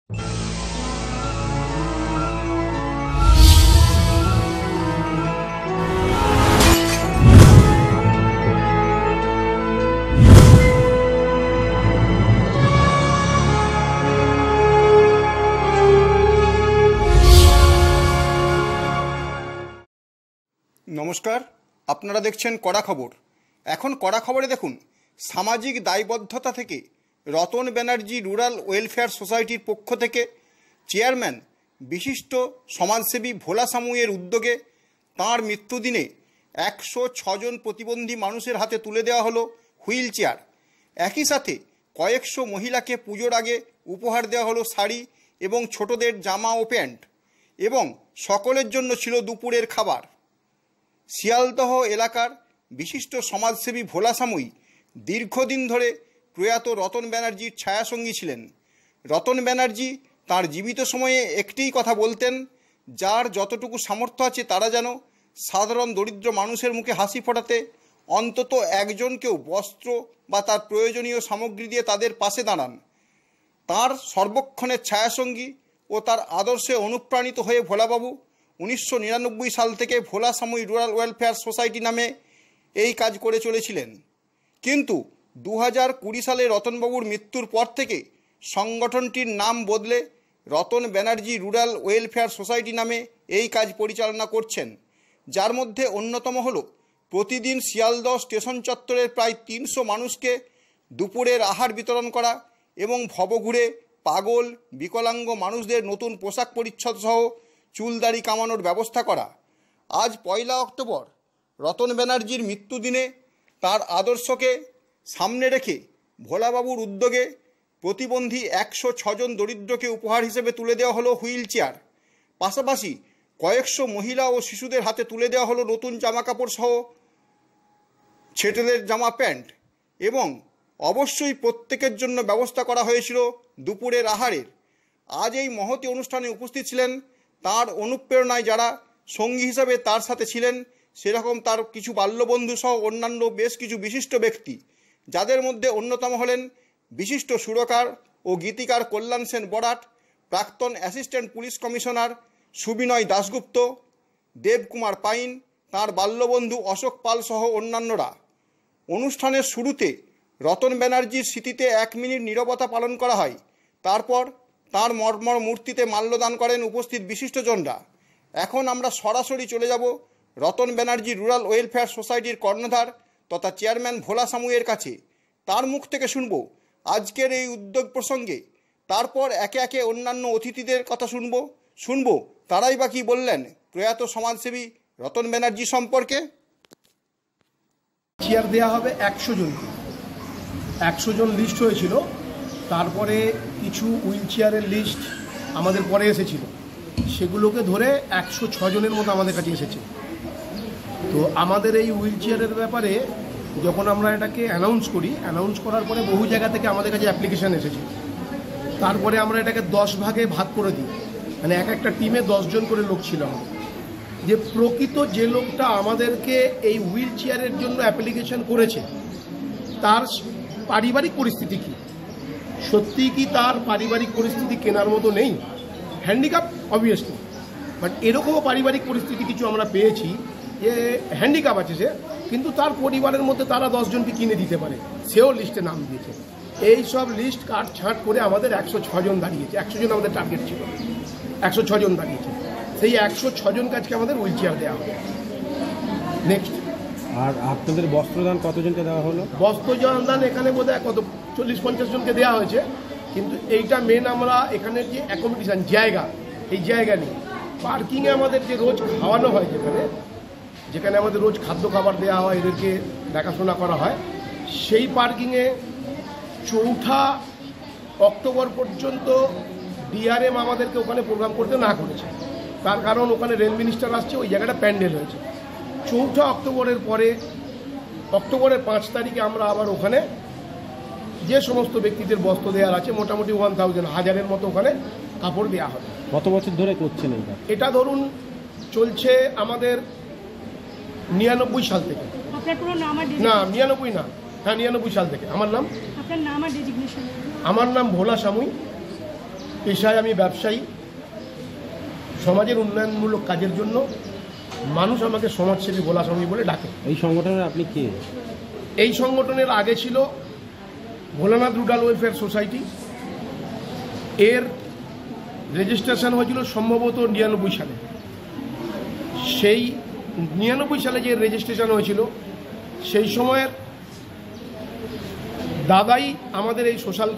নমস্কার, আপনারা দেখছেন কড়া খবর। এখন কড়া খবরে দেখুন, সামাজিক দায়বদ্ধতা থেকে রতন ব্যানার্জি রুরাল ওয়েলফেয়ার সোসাইটির পক্ষ থেকে চেয়ারম্যান বিশিষ্ট সমাজসেবী ভোলা সামুয়ের উদ্যোগে তাঁর মৃত্যুদিনে 106 জন প্রতিবন্ধী মানুষের হাতে তুলে দেওয়া হলো হুইল চেয়ার। একই সাথে কয়েকশো মহিলাকে পুজোর আগে উপহার দেওয়া হলো শাড়ি এবং ছোটদের জামা ও প্যান্ট, এবং সকলের জন্য ছিল দুপুরের খাবার। শিয়ালদহ এলাকার বিশিষ্ট সমাজসেবী ভোলা সামুই দীর্ঘদিন ধরে প্রয়াত রতন ব্যানার্জির ছায়াসঙ্গী ছিলেন। রতন ব্যানার্জি তার জীবিত সময়ে একটিই কথা বলতেন, যার যতটুকু সামর্থ্য আছে তারা যেন সাধারণ দরিদ্র মানুষের মুখে হাসি ফোটাতে অন্তত একজনকেও বস্ত্র বা তার প্রয়োজনীয় সামগ্রী দিয়ে তাদের পাশে দাঁড়ান। তার সর্বক্ষণের ছায়াসঙ্গী ও তার আদর্শে অনুপ্রাণিত হয়ে ভোলাবাবু 1999 সাল থেকে ভোলা সামুই রুরাল ওয়েলফেয়ার সোসাইটি নামে এই কাজ করে চলেছিলেন। কিন্তু 2020 সালে রতনবাবুর মৃত্যুর পর থেকে সংগঠনটির নাম বদলে Ratan Banerjee rural welfare society নামে এই কাজ পরিচালনা করছেন, যার মধ্যে অন্যতম হল প্রতিদিন শিয়ালদহ স্টেশন চত্বরের প্রায় 300 মানুষকে দুপুরের আহার বিতরণ করা এবং ভবঘুরে পাগল বিকলাঙ্গ মানুষদের নতুন পোশাক পরিচ্ছদ সহ চুলদাড়ি কামানোর ব্যবস্থা করা। আজ 1 অক্টোবর রতন ব্যানার্জির মৃত্যুদিনে তার আদর্শকে সামনে রেখে ভোলাবাবুর উদ্যোগে প্রতিবন্ধী 106 জন দরিদ্রকে উপহার হিসেবে তুলে দেওয়া হলো হুইল চেয়ার। পাশাপাশি কয়েকশো মহিলা ও শিশুদের হাতে তুলে দেওয়া হলো নতুন জামাকাপড় সহ ছেলেদের জামা প্যান্ট, এবং অবশ্যই প্রত্যেকের জন্য ব্যবস্থা করা হয়েছিল দুপুরের আহারের। আজ এই মহতী অনুষ্ঠানে উপস্থিত ছিলেন তার অনুপ্রেরণায় যারা সঙ্গী হিসাবে তার সাথে ছিলেন, সেরকম তার কিছু বাল্যবন্ধু সহ অন্যান্য বেশ কিছু বিশিষ্ট ব্যক্তি, যাদের মধ্যে অন্যতম হলেন বিশিষ্ট সুরকার ও গীতিকার কল্যাণ সেন বরাট, প্রাক্তন assistant police commissioner Subinoy Dasgupta, Debkumar Pain, তাঁর বাল্যবন্ধু অশোক পাল সহ অন্যান্যরা। অনুষ্ঠানের শুরুতে রতন ব্যানার্জির স্মৃতিতে 1 মিনিট নীরবতা পালন করা হয়। তারপর তাঁর মর্মর মূর্তিতে মাল্যদান করেন উপস্থিত বিশিষ্টজনরা। এখন আমরা সরাসরি চলে যাব রতন ব্যানার্জি রুরাল ওয়েলফেয়ার সোসাইটির কর্ণধার তথা চেয়ারম্যান ভোলা সামুয়ের কাছে। তার মুখ থেকে আজকের এই উদ্যোগ প্রসঙ্গে, তারপর একে একে অন্যান্য অতিথিদের কথা শুনব তারাই বা কী বললেন প্রয়াত সমাজসেবী রতন ব্যানার্জি সম্পর্কে। চেয়ার দেওয়া হবে 100 জনকে। 100 জন লিস্ট হয়েছিল, তারপরে কিছু হুইল চেয়ারের লিস্ট আমাদের পরে এসেছিল, সেগুলোকে ধরে 106 জনের মতো আমাদের কাছে এসেছে। তো আমাদের এই হুইল চেয়ারের ব্যাপারে যখন আমরা এটাকে অ্যানাউন্স করার পরে বহু জায়গা থেকে আমাদের কাছে অ্যাপ্লিকেশান এসেছে। তারপরে আমরা এটাকে 10 ভাগে ভাগ করে দিই, মানে একটা টিমে 10 জন করে লোক ছিল আমাদের। যে প্রকৃত যে লোকটা আমাদেরকে এই হুইল চেয়ারের জন্য অ্যাপ্লিকেশান করেছে তার পারিবারিক পরিস্থিতি কী, সত্যি কি তার পারিবারিক পরিস্থিতি কেনার মতো নেই, হ্যান্ডিক্যাপ অবভিয়াসলি, বাট এরকমও পারিবারিক পরিস্থিতি কিছু আমরা পেয়েছি যে হ্যান্ডিক্যাপ আছে সে, কিন্তু তার পরিবারের মধ্যে তারা 10 জনকে কিনে দিতে পারে, সেও লিস্টে নাম দিয়েছে। এই সব লিস্ট কাট ছাঁট করে আমাদের 106 জন দাঁড়িয়েছে। 100 জন আমাদের টার্গেট ছিল, 106 জন দাঁড়িয়েছে। সেই 106 জন কাজকে আমাদের হুইল চেয়ার দেওয়া হবে। নেক্সট, আর আপনাদের বস্ত্রদান কতজনকে দেওয়া হলো? বস্ত্রদান এখানে বোধহয় 40-50 জনকে দেওয়া হয়েছে, কিন্তু এইটা মেন আমরা এখানে যে অ্যাকোমোডেশন জায়গা, এই জায়গা নেই। পার্কিংয়ে আমাদের যে রোজ খাওয়ানো হয়, যেখানে আমাদের রোজ খাদ্য খাবার দেওয়া হয়, এদেরকে দেখাশোনা করা হয়, সেই পার্কিংয়ে 4 অক্টোবর পর্যন্ত ডিআরএম আমাদেরকে ওখানে প্রোগ্রাম করতে না করেছে। তার কারণ ওখানে রেল মিনিস্টার আসছে, ওই জায়গাটা প্যান্ডেল হয়েছে। 4 অক্টোবরের পরে অক্টোবরের 5 তারিখে আমরা আবার ওখানে যে সমস্ত ব্যক্তিদের বস্ত্র দেওয়ার আছে, মোটামুটি 1000-1000-এর মতো ওখানে কাপড় দেওয়া হবে। কত বছর ধরে করছেন এটা? ধরুন চলছে আমাদের 99 সাল থেকে। না 99 না, হ্যাঁ 99 সাল থেকে। আমার নাম ভোলা সামুই, পেশায় আমি ব্যবসায়ী। সমাজের উন্নয়নমূলক কাজের জন্য মানুষ আমাকে সমাজসেবী ভোলাস্বামী বলে ডাকে। এই সংগঠনের আপনি কে? এই সংগঠনের আগে ছিল ভোলানাথ রুরাল ওয়েলফেয়ার সোসাইটি। এর রেজিস্ট্রেশন হয়েছিল সম্ভবত 99 সালে। সেই 99 সালে যে রেজিস্ট্রেশন হয়েছিল সেই সময়ের দাদাই আমাদের এই সোশ্যাল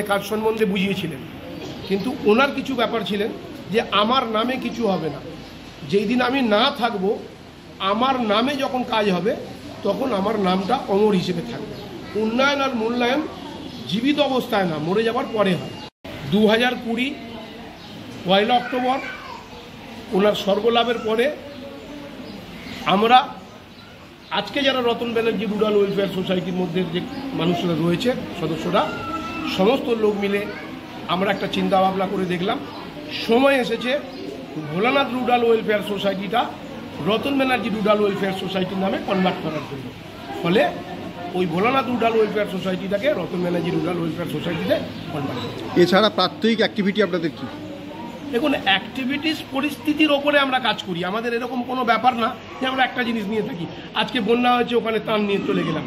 কাজ সম্বন্ধে বুঝিয়েছিলেন, কিন্তু ওনার কিছু ব্যাপার ছিলেন যে আমার নামে কিছু হবে না, যেই দিন আমি না থাকব আমার নামে যখন কাজ হবে তখন আমার নামটা অমর হিসেবে থাকবে। উন্নয়ন আর মূল্যায়ন জীবিত অবস্থায় না, মরে যাবার পরে হয়। 2020 1 অক্টোবর ওনার স্বর্গলাভের পরে আমরা আজকে যারা রতন ব্যানার্জি রুরাল ওয়েলফেয়ার সোসাইটির মধ্যে যে মানুষরা রয়েছে সদস্যরা সমস্ত লোক মিলে আমরা একটা চিন্তা ভাবনা করে দেখলাম সময় এসেছে ভোলানাথ রুরাল ওয়েলফেয়ার সোসাইটিটা রতন ব্যানার্জি রুরাল ওয়েলফেয়ার সোসাইটির নামে কনভার্ট করার জন্য। ফলে ওই ভোলানাথ রুরাল ওয়েলফেয়ার সোসাইটিটাকে রতন ব্যানার্জি রুরাল ওয়েলফেয়ার সোসাইটিতে কনভার্ট করছে। এছাড়া প্রাত্যহিক অ্যাক্টিভিটি আপনাদের কি? দেখুন, অ্যাক্টিভিটিস পরিস্থিতির ওপরে আমরা কাজ করি। আমাদের এরকম কোনো ব্যাপার না যে আমরা একটা জিনিস নিয়ে থাকি। আজকে বন্যা হয়েছে ওখানে তান নিয়ে চলে গেলাম,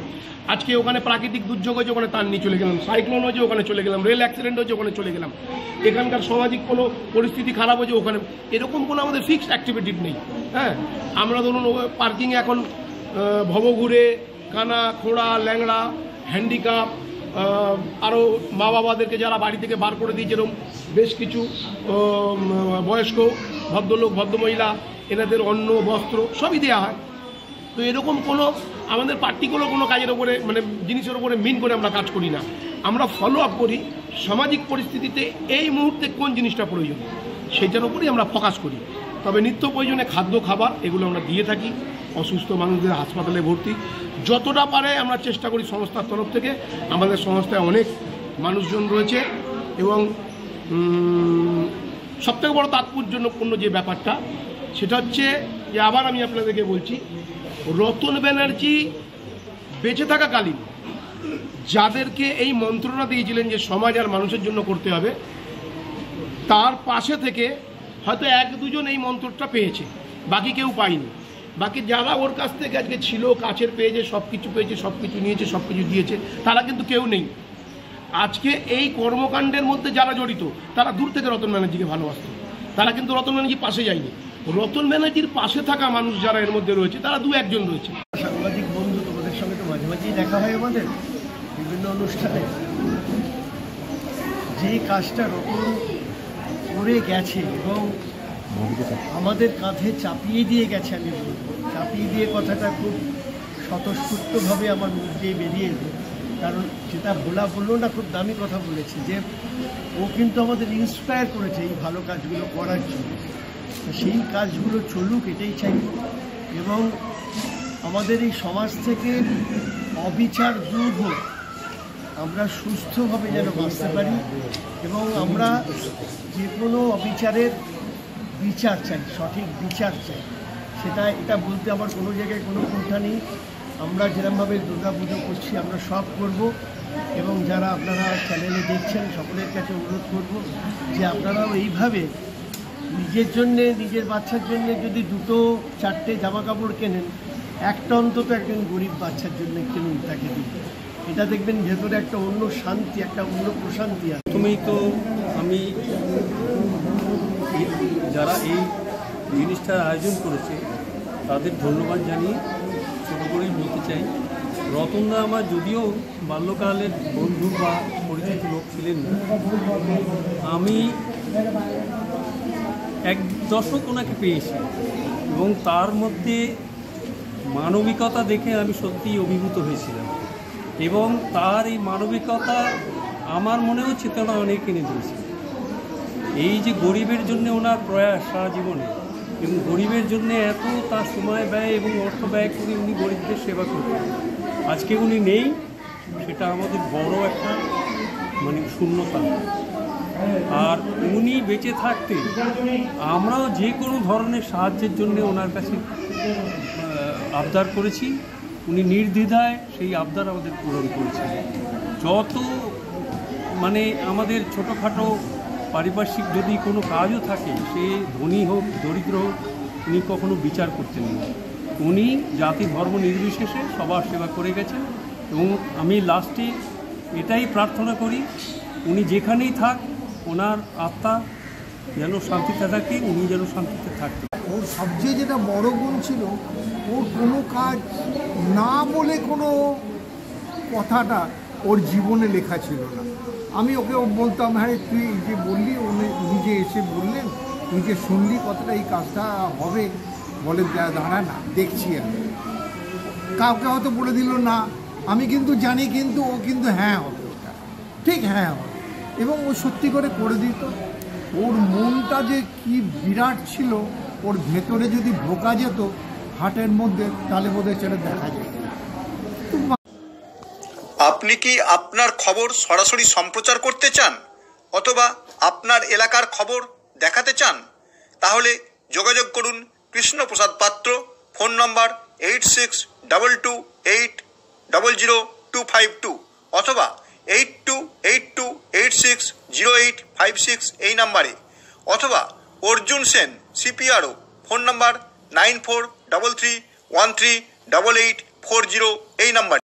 আজকে ওখানে প্রাকৃতিক দুর্যোগ হয়েছে ওখানে তান নিয়ে চলে গেলাম, সাইক্লোন হয়েছে ওখানে চলে গেলাম, রেল অ্যাক্সিডেন্ট হয়েছে ওখানে চলে গেলাম, এখানকার সামাজিক কোনো পরিস্থিতি খারাপ হয়েছে ওখানে। এরকম কোনো আমাদের ফিক্সড অ্যাক্টিভিটি নেই। হ্যাঁ, আমরা ধরুন পার্কিংয়ে এখন ভবঘুরে, কানা, খোড়া, ল্যাংড়া, হ্যান্ডিক্যাপ, আরও মা বাবাদেরকে যারা বাড়ি থেকে বার করে দিয়েছে এরকম বেশ কিছু বয়স্ক ভদ্রলোক ভদ্রমহিলা, এনাদের অন্ন বস্ত্র সবই দেওয়া হয়। তো এরকম কোনো আমাদের পার্টিকুলার কোনো কাজের ওপরে জিনিসের ওপরে মিন করে আমরা কাজ করি না। আমরা ফলো আপ করি সামাজিক পরিস্থিতিতে এই মুহূর্তে কোন জিনিসটা প্রয়োজন সেটার ওপরেই আমরা ফোকাস করি। তবে নিত্য প্রয়োজনে খাদ্য খাবার এগুলো আমরা দিয়ে থাকি। অসুস্থ মানুষদের হাসপাতালে ভর্তি যতটা পারে আমরা চেষ্টা করি সংস্থার তরফ থেকে। আমাদের সংস্থায় অনেক মানুষজন রয়েছে এবং সবথেকে বড় তাৎপর্যপূর্ণ যে ব্যাপারটা সেটা হচ্ছে যে আবার আমি আপনাদেরকে বলছি, রতন ব্যানার্জি বেঁচে থাকাকালীন যাদেরকে এই মন্ত্রণা দিয়েছিলেন যে সমাজ আর মানুষের জন্য করতে হবে, তার পাশে থেকে হয়তো 1-2 এই মন্ত্রটা পেয়েছে, বাকি কেউ পায়নি। বাকি যারা ওর কাছ থেকে আজকে ছিল, কাছের পেয়েছে, সব কিছু পেয়েছে, সব কিছু নিয়েছে, সব কিছু দিয়েছে, তারা কিন্তু কেউ নেই। আজকে এই কর্মকাণ্ডের মধ্যে যারা জড়িত তারা দূর থেকে রতন ব্যানার্জিকে ভালোবাসত, তারা কিন্তু রতন ব্যানার্জির পাশে যায়নি। রতন ব্যানার্জির পাশে থাকা মানুষ যারা এর মধ্যে রয়েছে তারা 2-1 জন রয়েছে। সাংবাদিক বন্ধু তোমাদের সঙ্গে তো মাঝে মাঝেই দেখা হয় আমাদের বিভিন্ন অনুষ্ঠানে। যে কাজটা রতন করে গেছে এবং আমাদের কাঁধে চাপিয়ে দিয়ে গেছে, আমি বলবো চাপিয়ে দিয়ে কথাটা খুব স্বতঃস্ফূর্তভাবে আমার মুখ দিয়ে বেরিয়ে এলো, কারণ যেটা বললো না, খুব দামি কথা বলেছে যে ও কিন্তু আমাদের ইন্সপায়ার করেছে এই ভালো কাজগুলো করার জন্য। সেই কাজগুলো চলুক এটাই চাই এবং আমাদের এই সমাজ থেকে অবিচার দূর হোক, আমরা সুস্থভাবে যেন বাঁচতে পারি এবং আমরা যে কোনো অবিচারের বিচার চাই, সঠিক বিচার চাই। এটা বলতে আমার কোনো জায়গায় কোনো কুণ্ঠা নেই। আমরা যেরকমভাবে দুর্গা পুজো করছি আমরা সব করব এবং যারা আপনারা চ্যানেলে দেখছেন সকলের কাছে অনুরোধ করব যে আপনারাও এইভাবে নিজের জন্যে, নিজের বাচ্চার জন্যে যদি 2-4টে জামা কাপড় কেনেন, একটা অন্তত একজন গরিব বাচ্চার জন্য কিনুন, তাকে দিন। এটা দেখবেন ভেতরে একটা অন্য শান্তি, একটা অন্য প্রশান্তি আছে। প্রথমেই তো আমি যারা এই জিনিসটার আয়োজন করেছে তাদের ধন্যবাদ জানিয়ে ছোটো করেই বলতে চাই, রতনদা আমার যদিও বাল্যকালের বন্ধু বা পরিচিত লোক ছিলেন না, আমি 1 দশক ওনাকে পেয়েছি এবং তার মধ্যে মানবিকতা দেখে আমি সত্যিই অভিভূত হয়েছিলাম এবং তার এই মানবিকতা আমার মনেও চেতনা অনেক এনে দিয়েছে। এই যে গরিবের জন্য ওনার প্রয়াস সারা জীবনে এবং গরিবের জন্য এত তার সময় ব্যয় এবং অর্থ ব্যয় করে উনি গরিবদের সেবা করতেন, আজকে উনি নেই, সেটা আমাদের বড় একটা শূন্যতা। আর উনি বেঁচে থাকতে আমরাও যে কোনো ধরনের সাহায্যের জন্য ওনার কাছে আবদার করেছি, উনি নির্দ্বিধায় সেই আবদার আমাদের পূরণ করেছেন। যত আমাদের ছোটোখাটো পারিপার্শ্বিক যদি কোনো কাজও থাকে, সে ধনী হোক দরিদ্র হোক, উনি কখনো বিচার করতেন না। উনি জাতি ধর্ম নির্বিশেষে সবার সেবা করে গেছেন। এবং আমি লাস্টে এটাই প্রার্থনা করি, উনি যেখানেই থাক ওনার আত্মা যেন শান্তিতে থাকে, উনি যেন শান্তিতে থাকতেন। ওর সবচেয়ে যেটা বড় গুণ ছিল, ওর কোনো কাজ না বলে কোনো কথাটা ওর জীবনে লেখা ছিল না। আমি ওকে বলতাম, হ্যাঁ তুই এই যে বললি, উনি যে এসে বললেন, তুই যে শুনলি কথাটা, এই কাজটা হবে, বলে দাঁড়া না দেখছি। আমি কাউকে হয়তো বলে দিল না, আমি কিন্তু জানি, কিন্তু ও কিন্তু হ্যাঁ হবে, ওটা ঠিক হ্যাঁ হবে, এবং ও সত্যি করে দিত। ওর মনটা যে কি বিরাট ছিল, ওর ভেতরে যদি ঢোকা যেত হাটের মধ্যে, তাহলে বোধহয় সেটা দেখা যেত। আপনি কি আপনার খবর সরাসরি সম্প্রচার করতে চান অথবা আপনার এলাকার খবর দেখাতে চান? তাহলে যোগাযোগ করুন কৃষ্ণপ্রসাদ পাত্র, ফোন নম্বর 8622800252 অথবা 8282860856 এই নাম্বারে, অথবা অর্জুন সেন CPRO, ফোন নম্বর 9433138840 এই নাম্বারে।